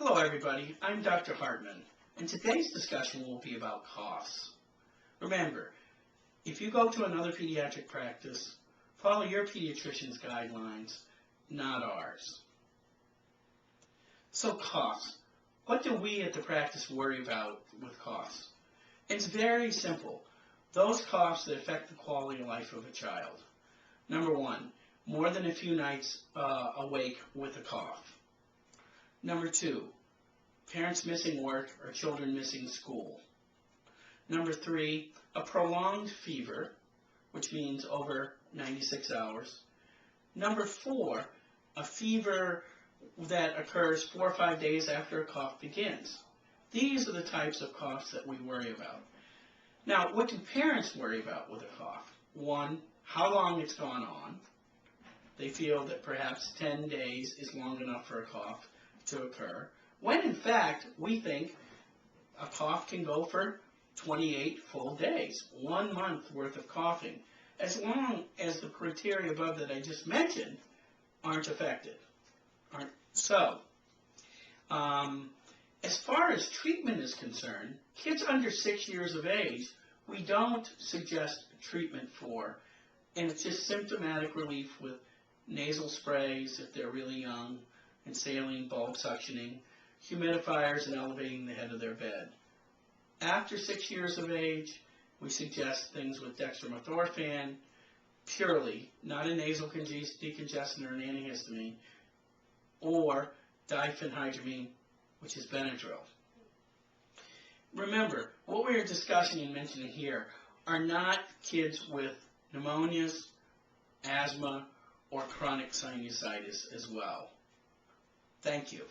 Hello everybody, I'm Dr. Hartman, and today's discussion will be about coughs. Remember, if you go to another pediatric practice, follow your pediatrician's guidelines, not ours. So coughs. What do we at the practice worry about with coughs? It's very simple. Those coughs that affect the quality of life of a child. Number one, more than a few nights awake with a cough. Number two, parents missing work or children missing school. Number three, a prolonged fever, which means over 96 hours. Number four, a fever that occurs 4 or 5 days after a cough begins. These are the types of coughs that we worry about. Now, what do parents worry about with a cough? One, how long it's gone on. They feel that perhaps 10 days is long enough for a cough to occur, when in fact we think a cough can go for 28 full days, 1 month worth of coughing, as long as the criteria above that I just mentioned aren't affected. So, as far as treatment is concerned, kids under 6 years of age, we don't suggest treatment for, and it's just symptomatic relief with nasal sprays if they're really young, and saline bulb suctioning, humidifiers, and elevating the head of their bed. After 6 years of age, we suggest things with dextromethorphan, purely, not a nasal decongestant or an antihistamine, or diphenhydramine, which is Benadryl. Remember, what we are discussing and mentioning here are not kids with pneumonias, asthma, or chronic sinusitis as well. Thank you.